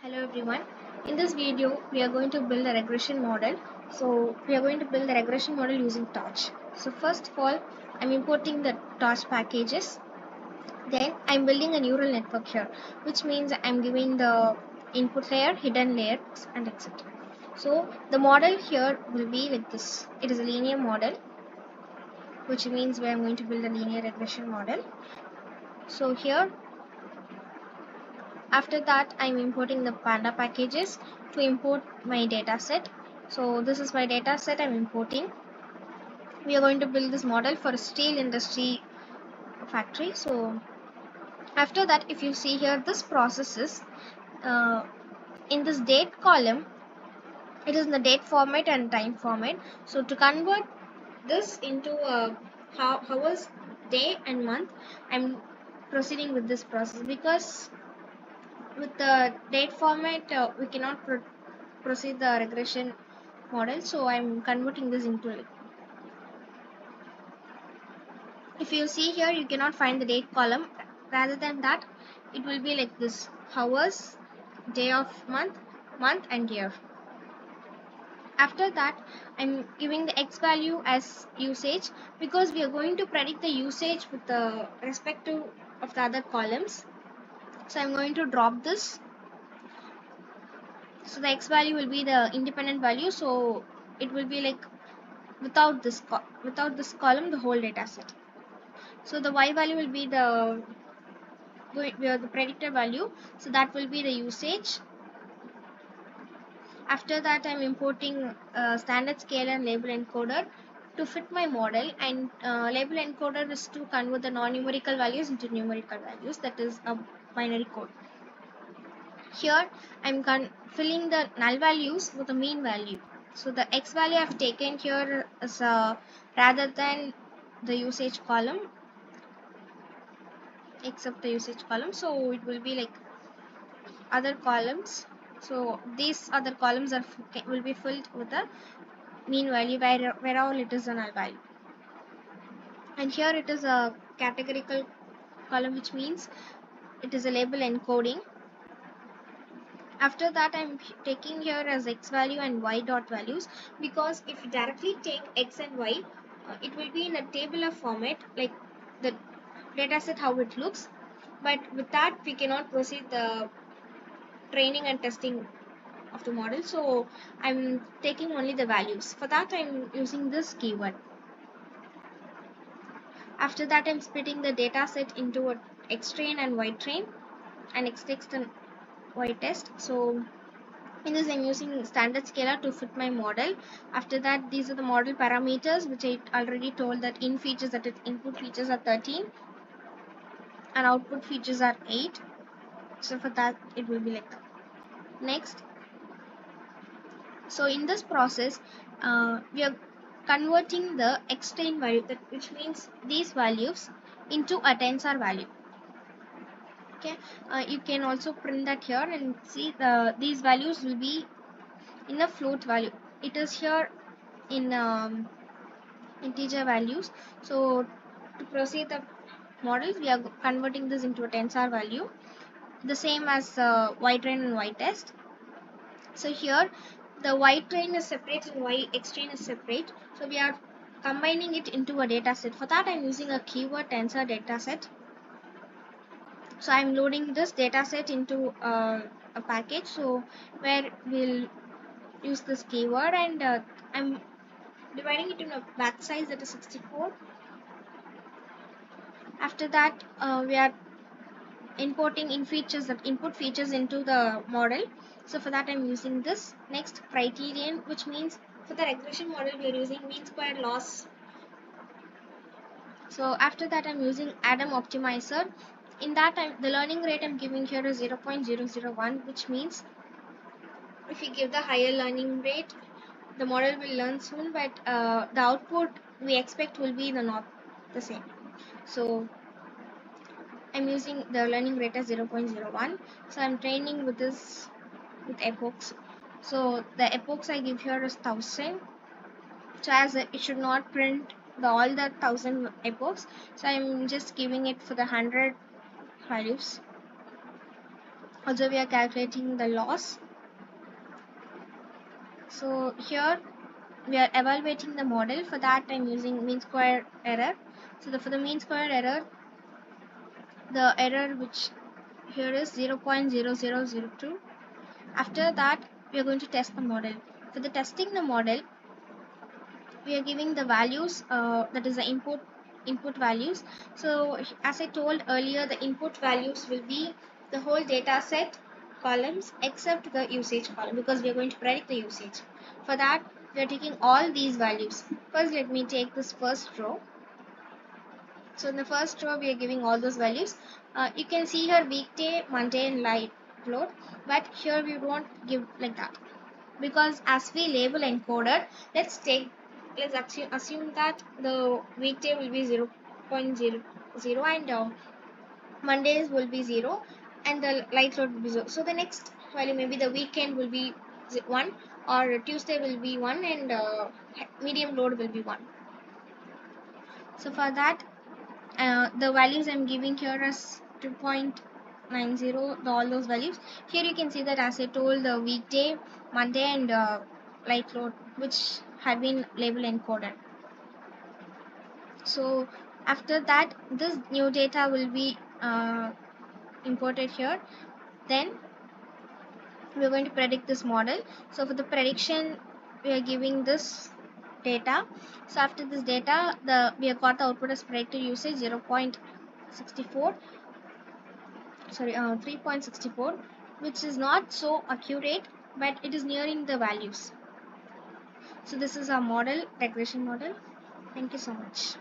Hello everyone. In this video, we are going to build a regression model. So we are going to build the regression model using torch. So first of all, I'm importing the torch packages. Then I'm building a neural network here, which means I'm giving the input layer, hidden layers, and etc. So the model here will be like this. It is a linear model, which means we are going to build a linear regression model. So here, after that, I'm importing the panda packages to import my data set. So this is my data set I'm importing. We are going to build this model for a steel industry factory. So after that, if you see here, this process is in this date column, it is in the date format and time format. So to convert this into hours, day and month, I'm proceeding with this process because with the date format we cannot proceed the regression model, so I'm converting this into it. If you see here, you cannot find the date column. Rather than that, it will be like this: hours, day of month, month and year. After that, I'm giving the x value as usage because we are going to predict the usage with the respective of the other columns. So I'm going to drop this. So the x value will be the independent value, so it will be like without this column the whole data set. So the y value will be the predictor value, so that will be the usage. After that, I'm importing standard scale and label encoder to fit my model, and label encoder is to convert the non-numerical values into numerical values, that is a binary code. Here I'm filling the null values with the mean value. So the x value I've taken here is rather than the usage column, except the usage column, so it will be like other columns. So these other columns will be filled with the mean value where all it is a null value. And here it is a categorical column, which means it is a label encoding. After that, I'm taking here as x value and y dot values, because if you directly take x and y, it will be in a tabular format like the dataset how it looks, but with that we cannot proceed the training and testing of the model. So I'm taking only the values. For that, I'm using this keyword. After that, I'm splitting the dataset into a x train and y train and x text and y test. So in this, I'm using standard scalar to fit my model. After that, these are the model parameters, which I already told that in features, that is input features are 13 and output features are 8. So for that, it will be like that. Next, so in this process, we are converting the x train value, which means these values, into a tensor value. Okay, you can also print that here and see these values will be in a float value. It is here in integer values. So to proceed the model, we are converting this into a tensor value, the same as y train and y test. So here the y train is separate and y x train is separate, so we are combining it into a data set. For that, I'm using a keyword tensor data set. So I'm loading this data set into a package, so where we'll use this keyword, and I'm dividing it in a batch size that is 64. After that, we are importing input features into the model. So for that, I'm using this. Next, criterion, which means for the regression model we are using mean square loss. So after that, I'm using Adam optimizer. In that, the learning rate I'm giving here is 0.001, which means if you give the higher learning rate, the model will learn soon, but the output we expect will be not the same. So I'm using the learning rate as 0.01. So I'm training with this with epochs. So the epochs I give here is 1000. So as it should not print all the 1000 epochs, so I'm just giving it for the 100 values. Also we are calculating the loss. So here we are evaluating the model. For that I'm using mean square error. So for the mean square error, the error which here is 0.0002. After that we are going to test the model. For the testing the model, we are giving the values, that is the input values. So as I told earlier, the input values will be the whole data set columns except the usage column, because we are going to predict the usage. For that we are taking all these values. First let me take this first row. So in the first row we are giving all those values. You can see here weekday, Monday and light load, but here we won't give like that, because as we label encoded, let's assume that the weekday will be 0.00 and Mondays will be 0 and the light load will be 0. So the next value, maybe the weekend will be 1, or Tuesday will be 1 and medium load will be 1. So for that the values I'm giving here is 2.90, all those values. Here you can see that as I told, the weekday, Monday and light load which had been labeled encoded. So after that this new data will be imported here. Then we are going to predict this model. So for the prediction we are giving this data. So after this data, we have got the output as predicted usage 0.64, sorry 3.64, which is not so accurate, but it is nearing the values. So this is our model, regression model. Thank you so much.